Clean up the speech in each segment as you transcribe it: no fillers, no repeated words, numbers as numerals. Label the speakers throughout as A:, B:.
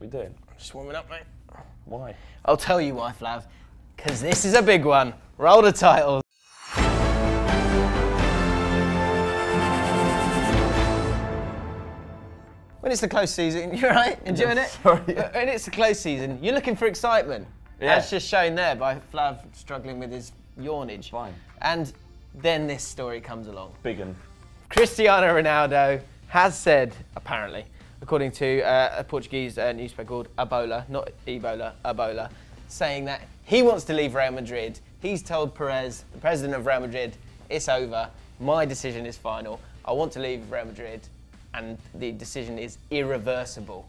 A: we doing?
B: Just warming up, mate.
A: Why?
B: I'll tell you why, Flav. Because this is a big one. Roll the titles. When it's the close season, you're right, enjoying it?
A: Sorry.
B: When it's the close season, you're looking for excitement.
A: Yeah.
B: As just shown there by Flav struggling with his yawnage.
A: Fine.
B: And then this story comes along.
A: Big un.
B: Cristiano Ronaldo has said, apparently, according to a Portuguese newspaper called Abola, not Ebola, Abola, saying that he wants to leave Real Madrid. He's told Perez, the president of Real Madrid, it's over, my decision is final. I want to leave Real Madrid, and the decision is irreversible.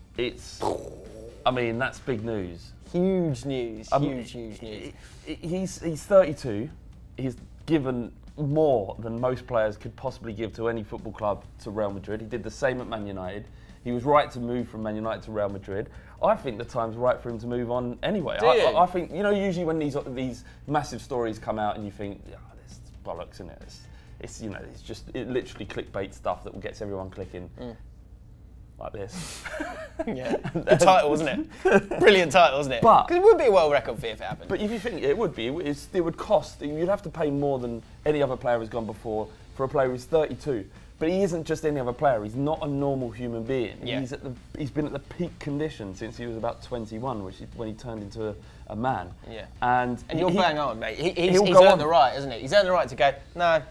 A: I mean, that's big news.
B: Huge news, huge news.
A: He's 32. He's given more than most players could possibly give to any football club to Real Madrid. He did the same at Man United. He was right to move from Man United to Real Madrid. I think the time's right for him to move on anyway. I think, you know, usually when these massive stories come out and you think, yeah, this is bollocks, isn't it? It's you know, it's just literally clickbait stuff that gets everyone clicking. Like this.
B: Yeah, good title, wasn't it? Brilliant title, wasn't it?
A: But
B: because it would be a world record fee if it happened.
A: But if you think it would be, it would cost. You'd have to pay more than any other player has gone before for a player who's 32. But he isn't just any other player. He's not a normal human being.
B: Yeah.
A: He's been at the peak condition since he was about 21, when he turned into a man.
B: Yeah.
A: And
B: you're bang on, mate. He's earned the right, isn't he? He's earned the right to go, no,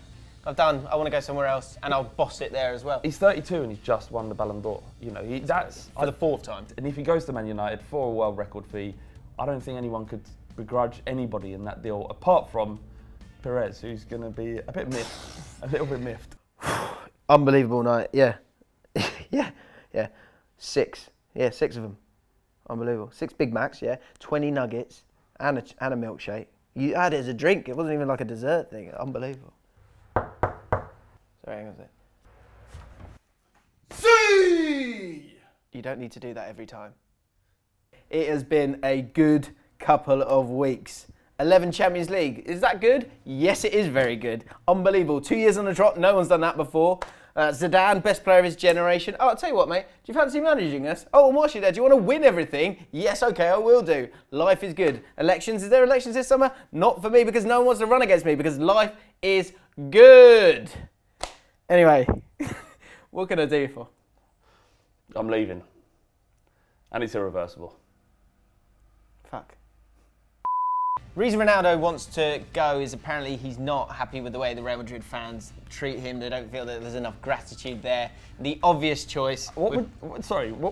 B: I've done, I want to go somewhere else, and I'll boss it there as well.
A: He's 32 and he's just won the Ballon d'Or. You know, that's
B: for the 4th time.
A: And if he goes to Man United for a world record fee, I don't think anyone could begrudge anybody in that deal, apart from Perez, who's going to be a bit miffed, a little bit miffed.
B: Unbelievable night, yeah. yeah. 6. Yeah, 6 of them. Unbelievable. 6 Big Macs, yeah. 20 nuggets and a milkshake. You had it as a drink. It wasn't even like a dessert thing. Unbelievable. Sorry, hang on a sec. See! You don't need to do that every time. It has been a good couple of weeks. 11 Champions League. Is that good? Yes, it is very good. Unbelievable. 2 years on the trot. No one's done that before. Zidane, best player of his generation. Oh, I'll tell you what, mate. Do you fancy managing us? Oh, I'm watching there. Do you want to win everything? Yes, okay, I will do. Life is good. Elections. Is there elections this summer? Not for me, because no one wants to run against me, because life is good. Anyway, what can I do for?
A: I'm leaving. And it's irreversible.
B: Fuck. Reason Ronaldo wants to go is apparently he's not happy with the way the Real Madrid fans treat him. They don't feel that there's enough gratitude there. The obvious choice.
A: What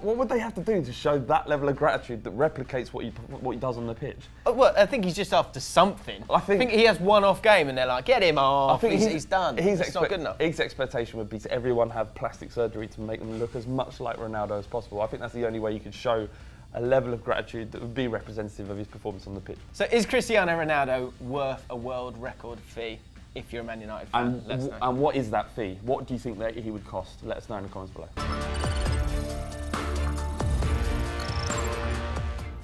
A: would they have to do to show that level of gratitude that replicates what he does on the pitch?
B: Well, I think he's just after something. I think he has one off game and they're like, get him off. I think he's done. It's not good enough.
A: His expectation would be to everyone have plastic surgery to make them look as much like Ronaldo as possible. I think that's the only way you could show a level of gratitude that would be representative of his performance on the pitch.
B: So is Cristiano Ronaldo worth a world record fee if you're a Man United fan?
A: And what is that fee? What do you think that he would cost? Let us know in the comments below.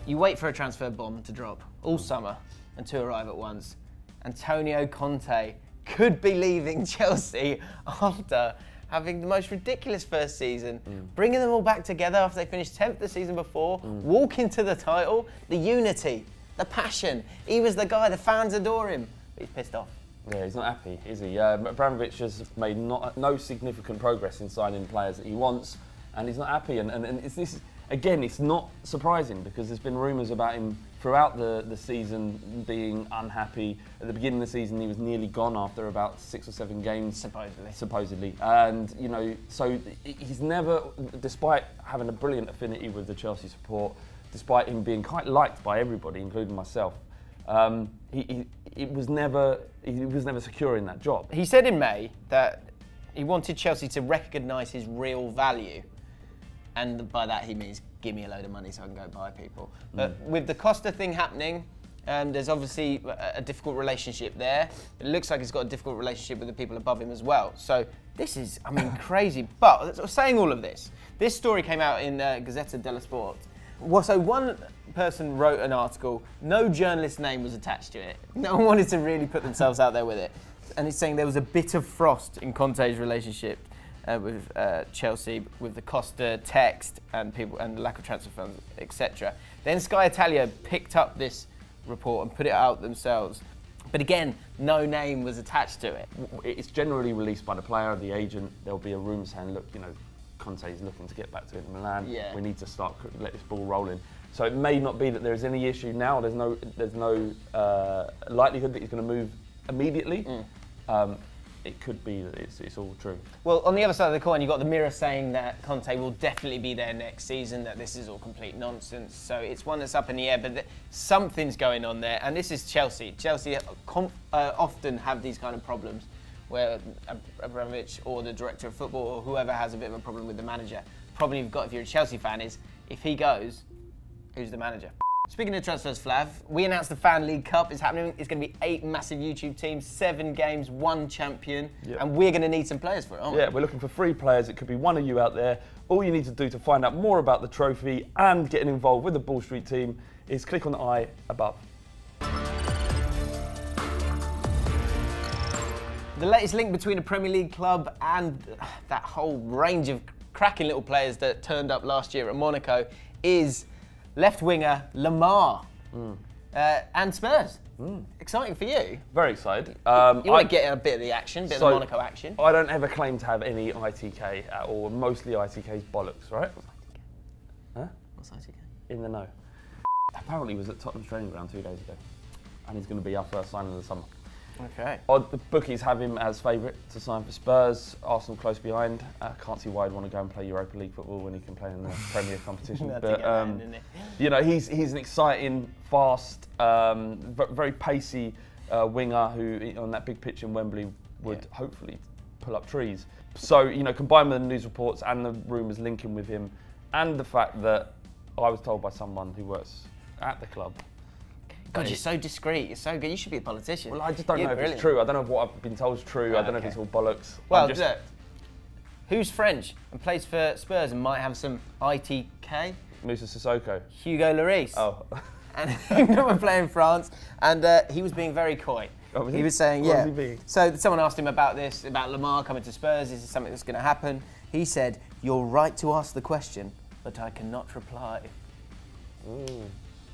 B: You wait for a transfer bomb to drop all summer and to arrive at once. Antonio Conte could be leaving Chelsea after having the most ridiculous first season, bringing them all back together after they finished 10th the season before, walking to the title, the unity, the passion. He was the guy, the fans adore him, but he's pissed off.
A: Yeah, he's not happy, is he? Abramovich has made no significant progress in signing players that he wants, and he's not happy. And it's not surprising, because there's been rumours about him throughout the season being unhappy. At the beginning of the season, he was nearly gone after about 6 or 7 games. Supposedly. And, you know, so he's never, despite having a brilliant affinity with the Chelsea support, despite him being quite liked by everybody, including myself, he was never secure in that job.
B: He said in May that he wanted Chelsea to recognise his real value. And by that he means, give me a load of money so I can go buy people. But with the Costa thing happening, there's obviously a difficult relationship there. It looks like he's got a difficult relationship with the people above him as well. So this is, I mean, crazy. But saying all of this, this story came out in Gazzetta dello Sport. Well, so one person wrote an article, no journalist's name was attached to it. No one wanted to really put themselves out there with it. And it's saying there was a bit of frost in Conte's relationship with Chelsea, with the Costa text and people and the lack of transfer funds, etc. Then Sky Italia picked up this report and put it out themselves. But again, no name was attached to it.
A: It's generally released by the player, the agent. There'll be a rumour saying, look, you know, Conte is looking to get back to Inter Milan.
B: Yeah.
A: We need to let this ball rolling. So it may not be that there's any issue now. There's no likelihood that he's going to move immediately. It could be that it's all true.
B: Well, on the other side of the coin, you've got the Mirror saying that Conte will definitely be there next season, that this is all complete nonsense. So it's one that's up in the air, but something's going on there. And this is Chelsea. Chelsea often have these kind of problems where Abramovich or the director of football or whoever has a bit of a problem with the manager. Problem you've got if you're a Chelsea fan is, if he goes, who's the manager? Speaking of transfers, Flav, we announced the Fan League Cup is happening. It's going to be 8 massive YouTube teams, 7 games, 1 champion, and we're going to need some players for it, aren't we?
A: Yeah, we're looking for 3 players. It could be one of you out there. All you need to do to find out more about the trophy and getting involved with the Ball Street team is click on the I above.
B: The latest link between a Premier League club and that whole range of cracking little players that turned up last year at Monaco is left winger Lemar and Spurs. Exciting for you.
A: Very excited.
B: You want to get a bit of the action, of the Monaco action.
A: I don't ever claim to have any ITK at all. Mostly ITK's bollocks, right? Huh?
B: What's ITK?
A: In the know. Apparently he was at Tottenham's training ground 2 days ago. And he's going to be our first signing of the summer.
B: Okay.
A: The bookies have him as favourite to sign for Spurs. Arsenal close behind. Can't see why he'd want to go and play Europa League football when he can play in the Premier competition. But you know, he's an exciting, fast, very pacey winger who, on that big pitch in Wembley, would hopefully pull up trees. So you know, combined with the news reports and the rumours linking with him, and the fact that I was told by someone who works at the club.
B: God, you're so discreet. You're so good. You should be a politician.
A: Well, I just don't know if it's true. I don't know if what I've been told is true. I don't know if it's all bollocks.
B: Well, look, who's French and plays for Spurs and might have some ITK?
A: Moussa Sissoko.
B: Hugo Lloris.
A: Oh.
B: And we're playing France, and he was being very coy.
A: Oh,
B: he was saying, what was he being? So someone asked him about this, about Lemar coming to Spurs. Is this something that's going to happen? He said, "You're right to ask the question, but I cannot reply."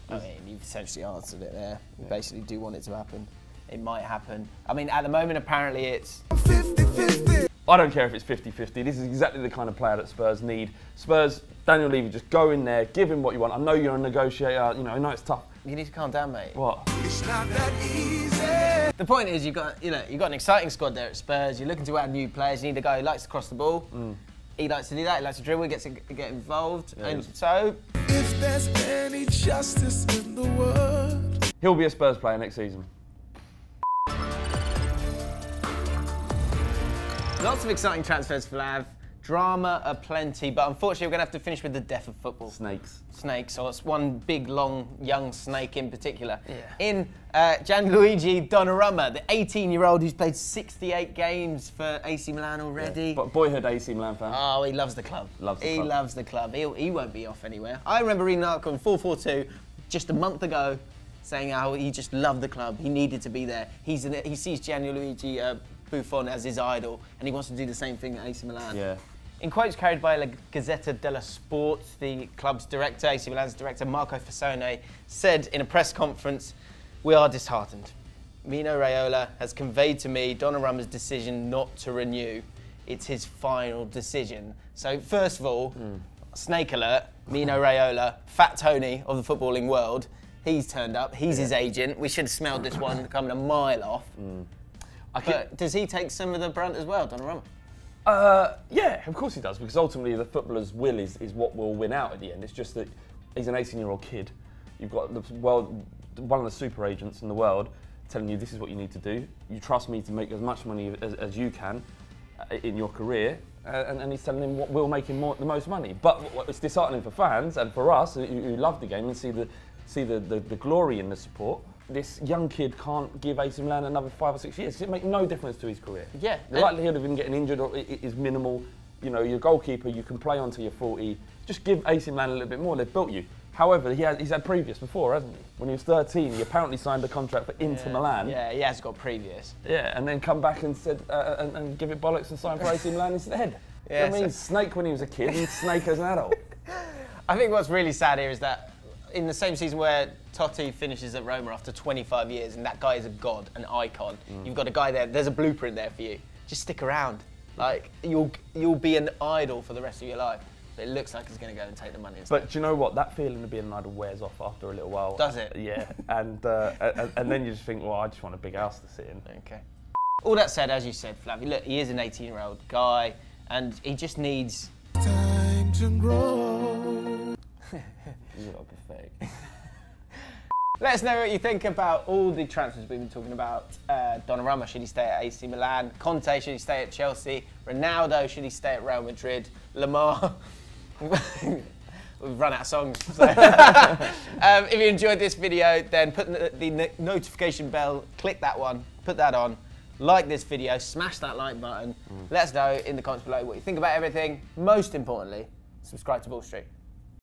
B: I mean, you've essentially answered it there. You basically do want it to happen. It might happen. I mean, at the moment, apparently it's
A: 50-50. I don't care if it's 50-50. This is exactly the kind of player that Spurs need. Spurs, Daniel Levy, just go in there, give him what you want. I know you're a negotiator. You know, I know it's tough.
B: You need to calm down, mate.
A: What?
C: It's not that easy.
B: The point is, you've got an exciting squad there at Spurs. You're looking to add new players. You need a guy who likes to cross the ball. He likes to do that. He likes to dribble. He gets to get involved.
A: Yeah,
B: and so,
C: if there's any justice in the world,
A: he'll be a Spurs player next season.
B: Lots of exciting transfers for Lav. Drama aplenty, but unfortunately we're going to have to finish with the death of football. Snakes, or it's one big, long, young snake in particular.
A: Yeah.
B: In Gianluigi Donnarumma, the 18-year-old who's played 68 games for AC Milan already.
A: Yeah. But boyhood AC Milan fan.
B: Oh, he loves the club. He loves the club. He won't be off anywhere. I remember reading an article in 442 just a month ago saying how he just loved the club. He needed to be there. He sees Gianluigi Buffon as his idol, and he wants to do the same thing at AC Milan.
A: Yeah.
B: In quotes carried by La Gazzetta dello Sport, the club's director, AC Milan's director, Marco Fassone, said in a press conference, "We are disheartened. Mino Raiola has conveyed to me Donnarumma's decision not to renew. It's his final decision." So first of all, snake alert, Mino Raiola, Fat Tony of the footballing world, he's turned up, he's his agent. We should have smelled this one coming a mile off. But does he take some of the brunt as well, Donnarumma?
A: Yeah, of course he does, because ultimately the footballer's will is what will win out at the end. It's just that he's an 18-year-old kid. You've got one of the super agents in the world telling you this is what you need to do. You trust me to make as much money as you can in your career, and he's telling him what will make him the most money. But it's disheartening for fans and for us who love the game and see the glory in the support. This young kid can't give AC Milan another 5 or 6 years. It makes no difference to his career.
B: Yeah.
A: The likelihood of him getting injured is minimal. You know, you're a goalkeeper, you can play on till you're 40. Just give AC Milan a little bit more, they've built you. However, he's had previous before, hasn't he? When he was 13, he apparently signed a contract for Inter Milan.
B: Yeah, he has got previous.
A: Yeah, and then come back and said, and give it bollocks and sign for AC Milan instead.
B: Yeah,
A: I mean, Snake when he was a kid and Snake as an adult.
B: I think what's really sad here is that in the same season where Totti finishes at Roma after 25 years and that guy is a god, an icon, you've got a guy there, there's a blueprint there for you. Just stick around. Like, you'll be an idol for the rest of your life. But it looks like he's going to go and take the money instead.
A: But do you know what? That feeling of being an idol wears off after a little while.
B: Does it?
A: Yeah. And then you just think, well, I just want a big house to sit in.
B: Okay. All that said, as you said, Flavio, look, he is an 18-year-old guy and he just needs...
C: Time to grow.
A: You're pathetic.
B: Let us know what you think about all the transfers we've been talking about. Donnarumma, should he stay at AC Milan? Conte, should he stay at Chelsea? Ronaldo, should he stay at Real Madrid? Lemar... We've run out of songs. So. If you enjoyed this video, then put the notification bell, click that one, put that on, like this video, smash that like button. Let us know in the comments below what you think about everything. Most importantly, subscribe to Ball Street.